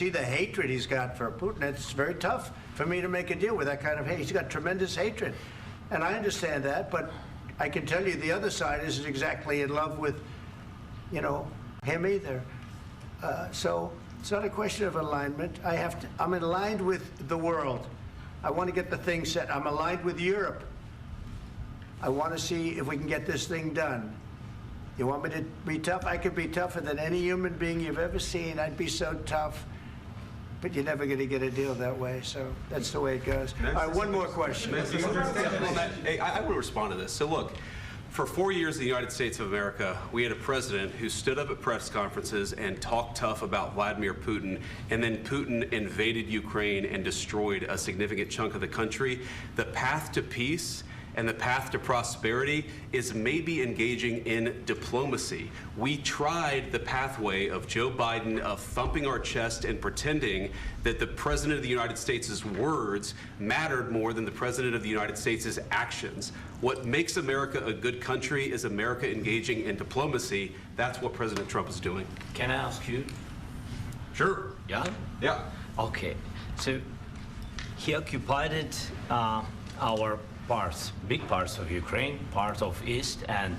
see the hatred he's got for Putin, it's very tough for me to make a deal with that kind of hate. He's got tremendous hatred. And I understand that, but I can tell you the other side isn't exactly in love with, you know, him either. So it's not a question of alignment. I'm aligned with the world. I want to get the thing set. I'm aligned with Europe. I want to see if we can get this thing done. You want me to be tough? I could be tougher than any human being you've ever seen. I'd be so tough. But you're never going to get a deal that way, so that's the way it goes. All right, one more question. Hey, I want to respond to this. So look, for 4 years in the United States of America, we had a president who stood up at press conferences and talked tough about Vladimir Putin, and then Putin invaded Ukraine and destroyed a significant chunk of the country. The path to peace and the path to prosperity is maybe engaging in diplomacy. We tried the pathway of Joe Biden of thumping our chest and pretending that the President of the United States' words mattered more than the President of the United States' actions. What makes America a good country is America engaging in diplomacy. That's what President Trump is doing. Can I ask you? Sure. Yeah? Yeah. Okay. So he occupied our parts, big parts of Ukraine, part of East and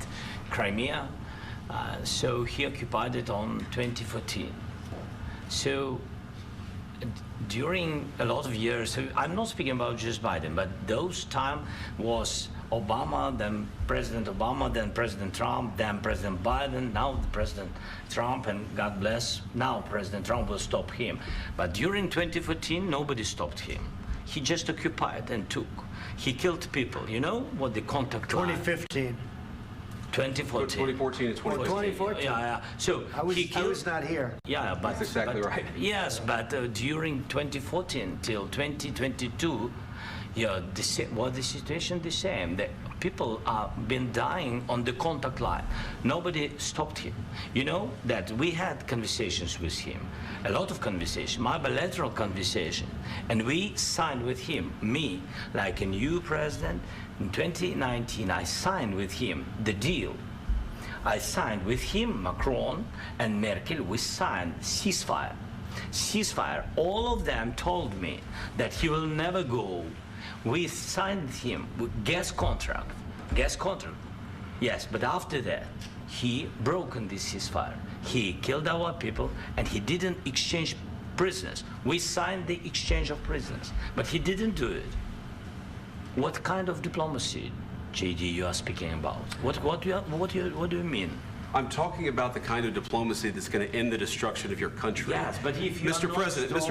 Crimea. So he occupied it on 2014. So during a lot of years, so I'm not speaking about just Biden, but those time was Obama, then President Obama, then President Trump, then President Biden, now President Trump, and God bless, now President Trump will stop him. But during 2014, nobody stopped him. He just occupied and took. He killed people. You know what the contact line? 2015. 2014 2014. and 2014. 2014. Yeah. So I was not here. Yeah, but that's exactly right. Yes, but during 2014 till 2022, yeah, the situation the same. The people have been dying on the contact line. Nobody stopped him. You know that we had conversations with him, a lot of conversations, my bilateral conversation, and we signed with him, me, like a new president. In 2019, I signed with him the deal. I signed with him, Macron and Merkel, we signed ceasefire. Ceasefire, all of them told me that he will never go. We signed him with gas contract, yes, but after that, he broken this ceasefire. He killed our people and he didn't exchange prisoners. We signed the exchange of prisoners, but he didn't do it. What kind of diplomacy, JD, you are speaking about? What do you mean? I'm talking about the kind of diplomacy that's going to end the destruction of your country. Yes, but if you Mr.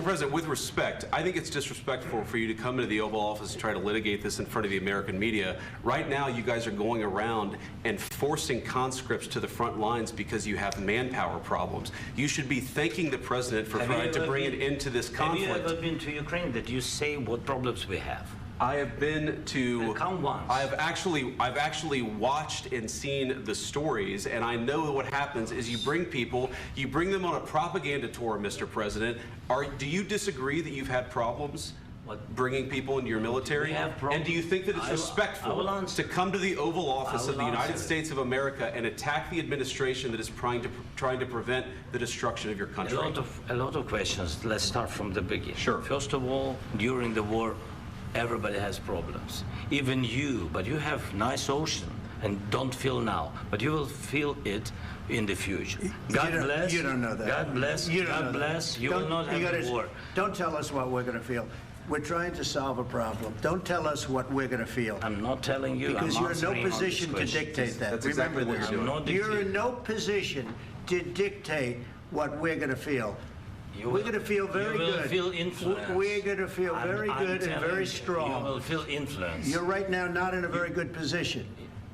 President, with respect, I think it's disrespectful for you to come into the Oval Office and try to litigate this in front of the American media. Right now, you guys are going around and forcing conscripts to the front lines because you have manpower problems. You should be thanking the President for trying to bring an end to this conflict. Have you ever been to Ukraine that you say what problems we have? I have been to. Count once. I've actually watched and seen the stories, and I know what happens is you bring them on a propaganda tour, Mr. President. Do you disagree that you've had problems bringing people into your military? And do you think that it's respectful to come to the Oval Office of the United States of America and attack the administration that is trying to prevent the destruction of your country? A lot of questions. Let's start from the beginning. Sure. First of all, during the war, everybody has problems, even you, but you have nice ocean and don't feel now, but you will feel it in the future. God bless. You don't know that. God bless. God bless. You will not have a war. Don't tell us what we're going to feel. We're trying to solve a problem. Don't tell us what we're going to feel. I'm not telling you. Because you're in no position to dictate that. That's exactly what you're doing. You're in no position to dictate what we're going to feel. We're going to feel very good. You will feel influenced. We're going to feel very good and very strong. You will feel influenced. You're right now not in a very good position.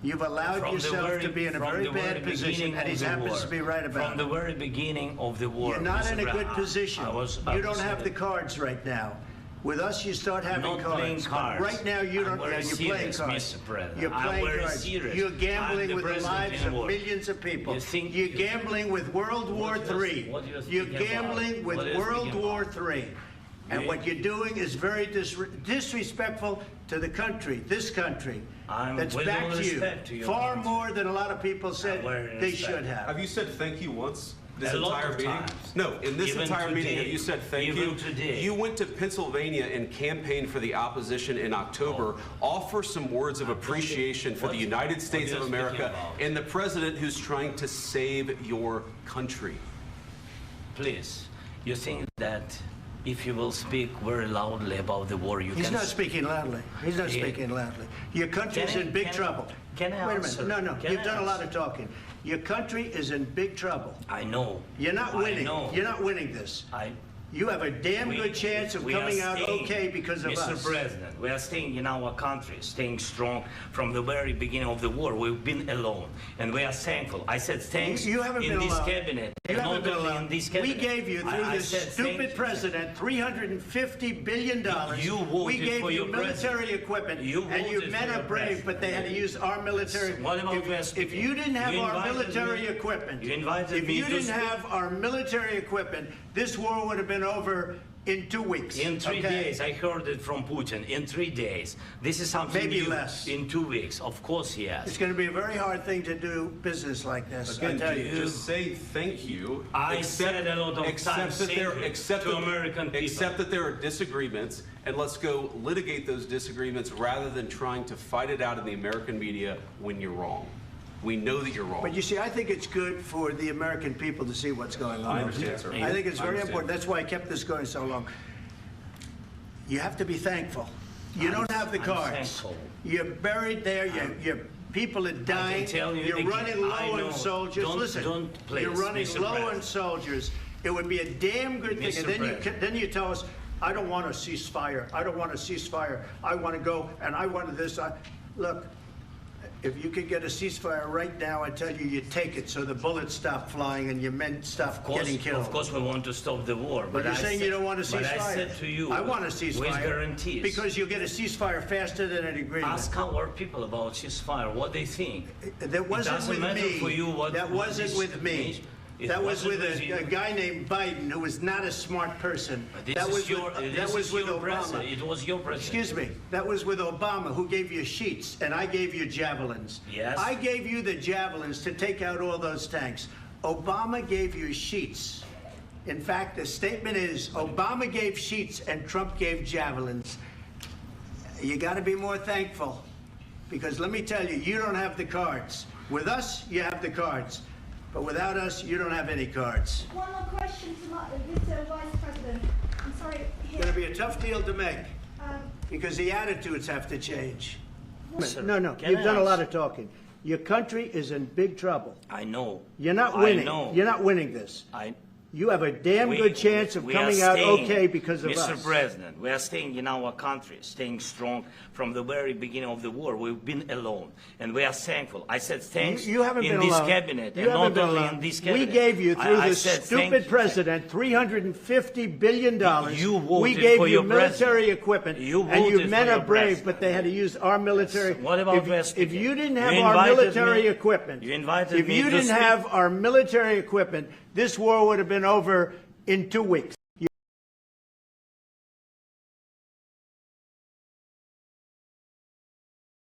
You've allowed yourself to be in a very bad position, and he happens to be right about it. From the very beginning of the war. You're not in a good position. You don't have the cards right now. With us, you start having cards. Right now, you don't. You're playing cards. You're playing cards. You're gambling with the lives of millions of people. You're gambling with World War III. You're gambling with World War III. And what you're doing is very disrespectful to the country, this country, that's backed you far more than a lot of people said they should have. Have you said thank you once? this A lot entire of meeting? times. No, in this Even entire meeting, today. have you said thank Even you? today. You went to Pennsylvania and campaigned for the opposition in October. Offer some words of appreciation for the United States what of you're speaking America about. and the president who's trying to save your country. Please, you think that if you will speak very loudly about the war, you He's can... not speaking loudly. He's not Yeah. speaking loudly. Your country's Can I- in big can I- trouble. can I Wait a answer? minute. No, Can you've I done a lot answer? of talking. Your country is in big trouble. I know. You're not I winning. know. You're not winning this. You have a damn good chance of we are coming out staying- okay because of Mr. us. President, we are staying in our country, staying strong from the very beginning of the war. We've been alone, and we are thankful. I said thanks You haven't in been this alone. cabinet, You and haven't not been only alone. in this We cabinet. gave you, through I this said stupid thank you. president, $350 billion. You voted we gave for you your military president. equipment, You and you voted men for are your brave, but they had to use our military. What about if, West if you didn't have You our invited military me- equipment, you invited if me you to didn't speak. have our military equipment, this war would have been over in 2 weeks. In 3 okay? days, I heard it from Putin. In 3 days, this is something Maybe new. less. In 2 weeks, of course, yes. It's going to be a very hard thing to do business like this. I Again, tell you. just say thank you. I said a lot of accept times that thank there, you accept to that, American people. accept that there are disagreements, and let's go litigate those disagreements rather than trying to fight it out in the American media when you're wrong. We know that you're wrong. But you see, I think it's good for the American people to see what's going on. I understand, sir. I think it's I very understand. important. That's why I kept this going so long. You have to be thankful. You don't have the I'm cards. thankful. You're buried there. Your people are dying. tell you You're again, running low I know. on soldiers. Don't- Listen, don't, please, you're running Mr. low on President. soldiers. It would be a damn good thing. Mr. And then President. then you tell us, I don't want a ceasefire. I don't want a ceasefire. I want to go and I want this. Look, if you could get a ceasefire right now, I tell you, you take it so the bullets stop flying and your men stop getting killed. Of course, we want to stop the war. But you're I saying said- you don't want a ceasefire. But I said to you, I want a ceasefire. with guarantees. Because you'll get a ceasefire faster than an agreement. Ask our people about ceasefire, what they think. That wasn't doesn't with matter me. for you what- That what wasn't this with me. means. It That was wasn't with with a you. guy named Biden who was not a smart person. This That is was your, with, this that was is with your Obama. president. It was your president. Excuse me. That was with Obama, who gave you sheets, and I gave you javelins. Yes. I gave you the javelins to take out all those tanks. Obama gave you sheets. In fact, the statement is Obama gave sheets and Trump gave javelins. You got to be more thankful, because let me tell you, you don't have the cards. With us, you have the cards. But without us, you don't have any cards. One more question to Mr. Vice President. I'm sorry. It's going to be a tough deal to make, Um, because the attitudes have to change. Sir, No, can you've I done a lot answer? of talking. Your country is in big trouble. I know. You're not I winning. know. You're not winning this. You have a damn good chance of we are coming out staying, okay because of Mr. us. President, we are staying in our country, staying strong from the very beginning of the war. We've been alone, and we are thankful. I said thanks You haven't in been this alone. cabinet, You and haven't not been only alone. in this cabinet. We gave you, through I this said thank stupid you. president, $350 billion. You voted we gave for you your military president. equipment, You and you voted men for are your brave, president. but they had to use our military. What about West if Africa? you didn't You have our invited military me- equipment, you invited if me you to didn't speak. have our military equipment, this war would have been over in 2 weeks.